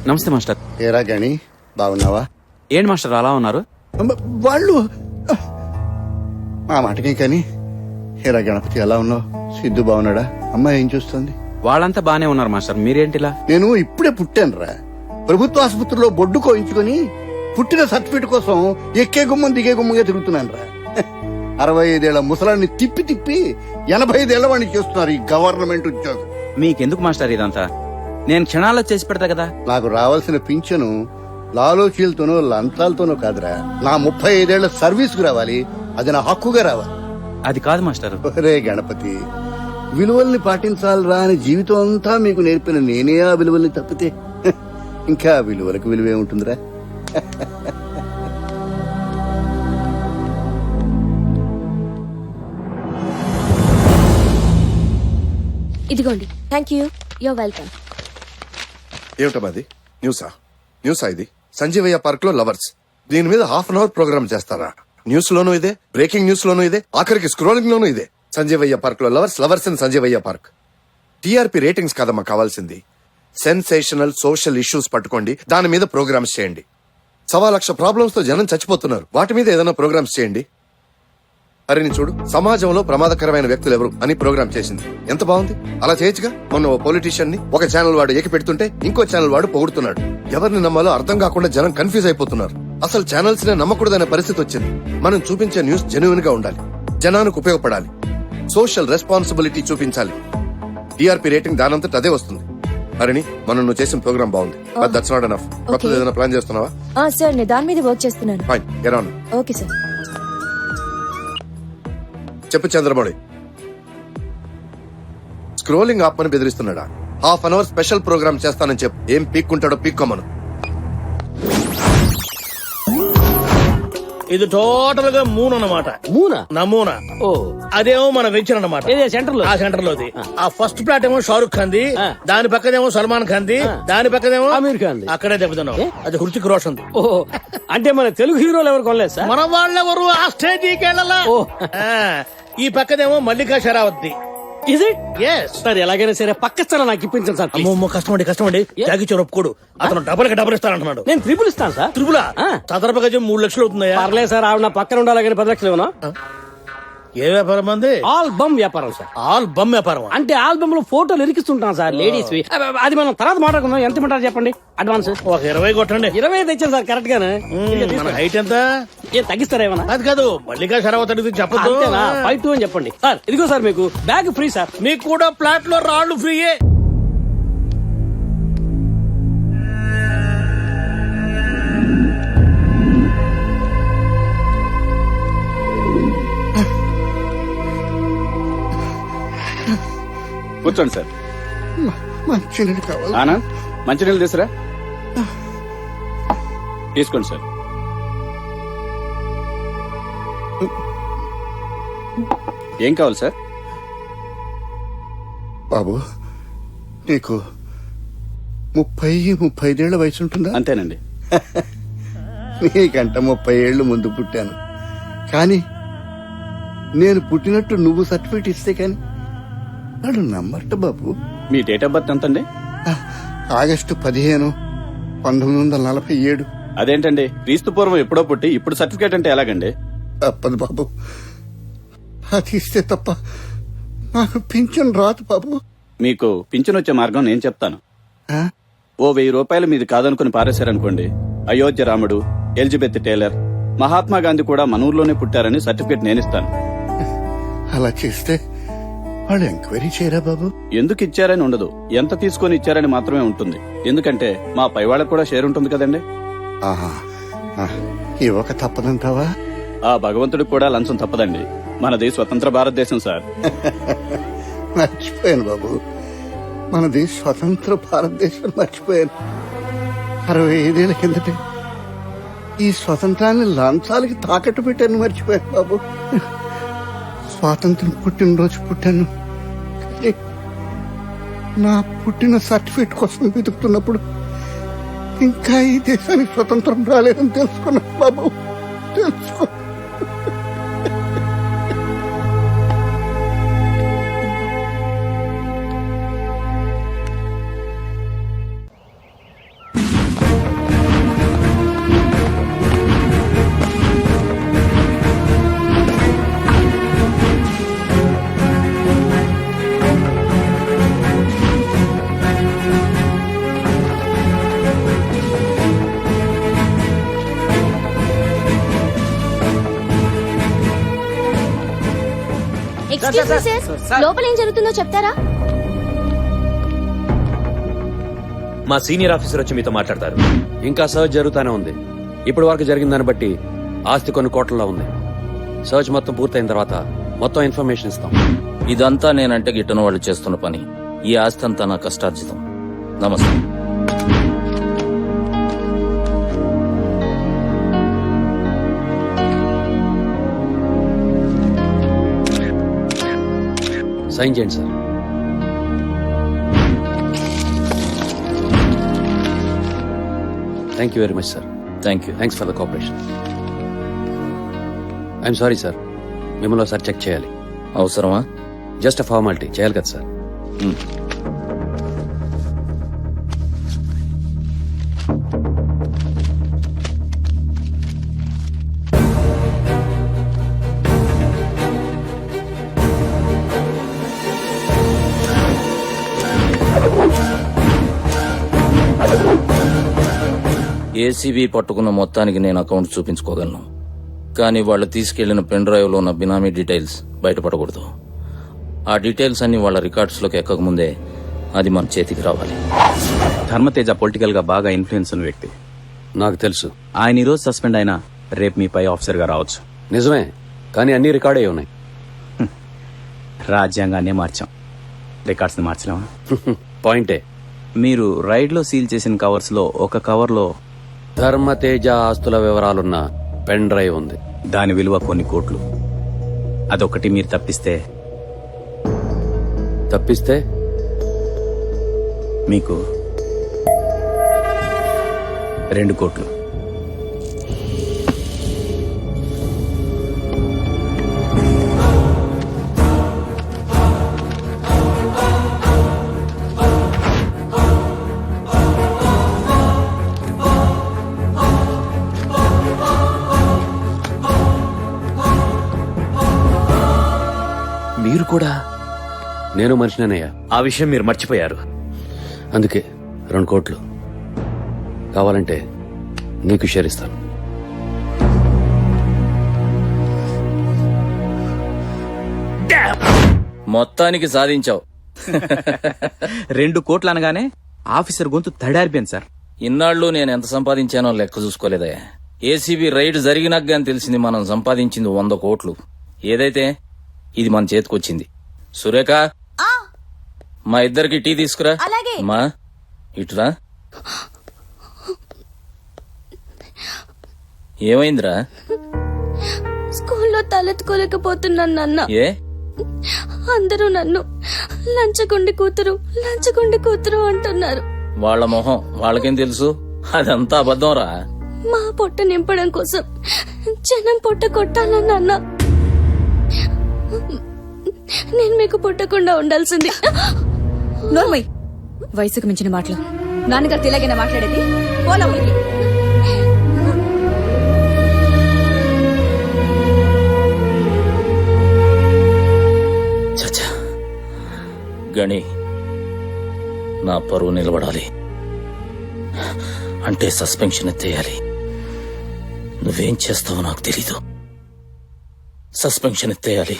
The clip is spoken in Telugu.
నమస్తే మాస్టర్. ఏరా గాని బాగున్నావా? ఏంటి మాస్టర్ అలా ఉన్నారు? వాళ్ళు మా మాటకే కానీ ఏరా గణపతి ఎలా ఉన్నావు? సిద్ధు బాగున్నాడా? అమ్మాయి ఏం చూస్తుంది? వాళ్ళంతా బానే ఉన్నారు మాస్టర్, మీరేంటిలా? నేను ఇప్పుడే పుట్టానురా. ప్రభుత్వ ఆసుపత్రిలో బొడ్డు కోయించుకొని పుట్టిన సర్టిఫికెట్ కోసం ఎక్కే గుమ్మం దిగే గుమ్మంగా తిరుగుతున్నాను రా. 65 ముసలాన్ని తిప్పి తిప్పి 85 వాడిని చేస్తున్నారు ఈ గవర్నమెంట్ ఉద్యోగం. మీకెందుకు మాస్టర్ ఇదంతా? నేను క్షణాల్లో చేసి పెడతా కదా. నాకు రావాల్సిన పింఛను లాలోచీలతోనో లంచాలతోనో కాదురా, నా 35 సర్వీస్ కు రావాలి. అది నా హక్కుగా రావాలి. అది కాదు మాస్టర్. రే గణపతి, విలువల్ని పాటించాలిరా అని జీవితం అంతా మీకు నేర్పిన నేనే ఆ విలువల్ని తప్పితే ఇంకా విలువలకు విలువే ఉంటుందిరా. ఇదిగోండి. Thank you. You're welcome. ఏమిటమాది? న్యూసా ఇది? సంజీవయ్య పార్క్ లో లవర్స్, దీని మీద ½ అవర్ ప్రోగ్రామ్ చేస్తారా? న్యూస్ లోనూ ఇదే, బ్రేకింగ్ న్యూస్ లోనూ ఇదే, ఆఖరికి స్క్రోలింగ్ లోనూ ఇదే. సంజీవయ్య పార్క్ లో lovers in Sanjeevaiah park. TRP ratings కాదమ్మా కావాల్సింది, సెన్సేషనల్ సోషల్ ఇష్యూస్ పట్టుకోండి, దాని మీద ప్రోగ్రామ్స్ చేయండి. 1,00,000 ప్రాబ్లమ్స్ తో జనం చచ్చిపోతున్నారు, వాటి మీద ఏదైనా ప్రోగ్రామ్స్ చేయండి. అరే చూడు, సమాజంలో ప్రమాదకరమైన వ్యక్తులు ఎవరు అని ప్రోగ్రామ్ చేసింది, ఎంత బాగుంది. అలా చేయొచ్చుగా. మొన్న ఓ పొలిటీషియన్ ని ఒక ఛానల్ వాడు ఎక్కి పెడుతుంటే ఇంకో ఛానల్ వాడు పొగుడుతున్నాడు. ఎవరిని నమ్మాలో అర్థం కాకుండా జనం కన్ఫ్యూజ్ అయిపోతున్నారు. అసలు ఛానల్స్ నే నమ్మకూడదనే పరిస్థితి వచ్చింది. మనం చూపించే న్యూస్ జెన్యూన్ గా ఉండాలి, జనానికి ఉపయోగపడాలి, సోషల్ రెస్పాన్సిబిలిటీ చూపించాలి. టీఆర్పీ రేటింగ్ దానంతట అదే వస్తుంది. హరిణి, మనం నువ్వు చేసిన ప్రోగ్రామ్ బాగుంది, బట్ దట్స్ నాట్ ఎనఫ్. కొత్తది ఏదైనా ప్లాన్ చేస్తున్నావా? సార్ నేను దాని మీద వర్క్ చేస్తున్నాను. Fine, get on. Okay sir. చెప్పు చంద్రమౌళి. స్క్రోలింగ్ ఆపమని బెదిరిస్తున్నాడా? ½ అవర్ స్పెషల్ ప్రోగ్రామ్ చేస్తానని చెప్పు. ఏం పీక్కుంటాడో పీక్కోమను. ఇది టోటల్ గా మూన్ అన్నమాట. మూనా? నమూనా. ఓ, అదేమో మన వెంచర్ అన్నమాట. సెంటర్ లో. ఆ సెంటర్ లోది. ఆ ఫస్ట్ ప్లాట్ ఏమో షారుఖ్ ఖాన్ ది, దాని పక్కనేమో సల్మాన్ ఖాన్ ది, దాని పక్కనేమో అమీర్ ఖాన్ ది. అక్కడే దెబ్బతున్నావు. అది హృతిక్ రోషన్ ది. ఓ, అంటే మన తెలుగు హీరోలు ఎవరు కొనలేదు సార్? మన వాళ్ళెవరు ఆ స్టేజీకి వెళ్ళాలా? ఈ పక్కనేమో మల్లికా షరావత్ ది. Is it? Yes. సార్ ఎలాగైనా సరే పక్క స్థలం నాకు ఇప్పించండి సార్. అమ్మో, కష్టమండి. జాగిచ్చారు ఒప్పుకోడు. అతను డబల్ ఇస్తానంటున్నాడు. నేను ట్రిపుల్ ఇస్తాను సార్. త్రిపుల చదరపు గజం 3 లక్షలు అవుతున్నాయా? పర్లేదు సార్, ఆవిడ నా పక్కన ఉండాలి కానీ 10 లక్షలు ఇవ్వను. ఏ వ్యాపారం అంది? ఆల్బమ్ వ్యాపారం సార్. ఆల్బమ్ వ్యాపారం అంటే ఆల్బమ్ లో ఫోటోలు ఇరికిస్తుంటాం సార్, లేడీస్. అది మనం తర్వాత మాట్లాడుకుందాం. ఎంత ఇమ్మంటారు చెప్పండి అడ్వాన్స్? ఒక 20 కొట్టండి. 20 తెచ్చాను సార్ కరెక్ట్ గానే. మన హైట్ ఎంత? ఏం తగ్గిస్తారా ఏమన్నా? అది కాదు, మల్లికా షరావత్ అడిగితే చెప్పదు. 5'2" అని చెప్పండి సార్. ఇదిగో సార్ మీకు బ్యాగ్ ఫ్రీ సార్. మీకు కూడా ప్లాట్ లో రాళ్లు ఫ్రీయే. కూర్చోండి సార్. మంచినీళ్ళు కావాలి. ఆనంద్, మంచినీళ్ళు తీసురా. తీసుకోండి సార్. ఏం కావాలి సార్? బాబు, నీకు 35 వయసు ఉంటుందా? అంతేనండి. నీకంట 30 ఏళ్లు ముందు పుట్టాను, కానీ నేను పుట్టినట్టు నువ్వు సర్టిఫికెట్ ఇస్తే కాని నాడు నమ్మట బాబు. మీ డేట్ ఆఫ్ బర్త్ ఎంతండి? ఆగస్టు 15, 1947. అదేంటండి, క్రీస్తు పూర్వం ఎప్పుడో పుట్టి ఇప్పుడు సర్టిఫికేట్ అంటే ఎలాగండి? తప్పదు బాబు, అది ఇస్తే తప్ప నాకు పింఛన్ రాదు బాబు. మీకు పింఛన్ వచ్చే మార్గం నేను చెప్తాను. ఆ? ఓ 1000 రూపాయలు మీది కాదనుకుని పారేశారనుకోండి, అయోధ్య రాముడు, ఎలిజబెత్ టేలర్, మహాత్మా గాంధీ కూడా మన ఊర్లోనే పుట్టారని సర్టిఫికేట్ నేనిస్తాను. అలా చేస్తే వాళ్ళు ఎంక్వైరీ చేయరా బాబు? ఎందుకు ఇచ్చారని ఉండదు, ఎంత తీసుకొని ఇచ్చారని మాత్రమే ఉంటుంది. ఎందుకంటే మా పై వాళ్ళకు కూడా షేర్ ఉంటుంది కదండి. ఆహా, ఇవ్వక తప్పదంటావా? ఆ భగవంతుడికి కూడా లంచం తప్పదండి. మనది స్వతంత్ర భారతదేశం సార్. మర్చిపోయాను బాబు, మనది స్వతంత్ర భారతదేశం మర్చిపోయాను. 65 ఏళ్ల కిందటే ఈ స్వతంత్రాన్ని లంచాలకి తాకట్టు పెట్టాను, మర్చిపోయాను బాబు. స్వాతంత్రం పుట్టినరోజు పుట్టాను, కానీ నా పుట్టిన సర్టిఫికేట్ కోసం వెతుకుతున్నప్పుడు ఇంకా ఈ దేశానికి స్వతంత్రం రాలేదని తెలుసుకున్నాను బాబు, తెలుసుకో. ఎక్స్క్యూజ్ మీ సార్, లోపల ఏం జరుగుతుందో చెప్తారా? మా సీనియర్ ఆఫీసర్ వచ్చి మీతో మాట్లాడతారు. ఇంకా సర్చ్ జరుగుతూనే ఉంది. ఇప్పటి వరకు జరిగిన దాన్ని బట్టి ఆస్తి కొన్ని కోట్లలో ఉంది. సర్చ్ మొత్తం పూర్తయిన తర్వాత మొత్తం ఇన్ఫర్మేషన్ ఇస్తాం. ఇదంతా నేనంటే గిట్టన వాళ్ళు చేస్తున్న పని. ఈ ఆస్తి అంతా నా కష్టార్జితం. నమస్తే. సైన్ చేయండి sir. Thank you very much sir. Thank you. Thanks for the cooperation. I'm sorry sir, మిమ్మల్ని ఒకసారి చెక్ చేయాలి. అవసరమా? Just a formality. చేయాలి కదా సార్? ఏసీబీ పట్టుకున్న మొత్తానికి నేను అకౌంట్ చూపించుకోగలను, కానీ వాళ్ళు తీసుకెళ్లిన పెన్ డ్రైవ్ లో ఉన్న బినామీ డీటెయిల్స్ బయటపడకూడదు. ఆ డీటెయిల్స్ అన్ని వాళ్ళ రికార్డ్స్ లోకి ఎక్కకముందే అది మన చేతికి రావాలి. ధర్మతేజ పొలిటికల్ గా బాగా ఇన్ఫ్లుయెన్స్ ఉన్న వ్యక్తి. నాకు తెలుసు. ఆయన ఈ రోజు సస్పెండ్ అయినా రేపు మీ పై ఆఫీసర్ గా రావచ్చు. నిజమే, కానీ అన్ని రికార్డ్ అయి ఉన్నాయి. రాజ్యాంగాన్నే మార్చాం, రికార్డ్స్ ని మార్చలేమా? పాయింటే. మీరు రైడ్ లో సీల్ చేసిన కవర్స్ లో ఒక కవర్ లో ధర్మతేజ ఆస్తుల వివరాలున్న పెన్ డ్రైవ్ ఉంది. దాని విలువ కొన్ని కోట్లు. అదొకటి మీరు తప్పిస్తే మీకు 2 కోట్లు. మీరు కూడా నేను మనిషినేనయ్యా. ఆ విషయం మీరు మర్చిపోయారు. అందుకే 2 కోట్లు కావాలంటే నీకు షేర్ ఇస్తాను. మొత్తానికి సాధించావు. 2 కోట్లు అనగానే ఆఫీసర్ గొంతు తడారిపోయింది సార్. ఇన్నాళ్ళు నేను ఎంత సంపాదించానో లెక్క చూసుకోలేదే. ఏసీబీ రైడ్ జరిగినాక అని తెలిసింది మనం సంపాదించింది 100 కోట్లు. ఏదైతే ఇది మన చేతికొచ్చింది. సురేఖ, మా ఇద్దరికి టీ తీసుకురా. మా ఇటురా. ఏమైందిరా? స్కూల్లో తలెత్తుకోలేకపోతున్నాను నాన్న. ఏ? అందరూ నన్ను లంచగొండి కూతురు అంటున్నారు. వాళ్ళ మొహం వాళ్ళకేం తెలుసు? అదంతా అబద్ధం రా. మా పొట్ట నింపడం కోసం జనం పొట్ట కొట్టాలని నాన్న. నేను మీకు పుట్టకుండా ఉండాల్సింది. నోర్మై, వయసుకు మించిన మాటలు. నాన్నగారు తిలాగైనా మాట్లాడేది? పోలా ఊరికి. చచ్చా, గణి, నా పరువు నిలబడాలి అంటే సస్పెన్షన్ ఎత్తేయాలి. నువ్వేం చేస్తావో నాకు తెలీదు. సస్పెన్షన్ ఎత్తేయాలి.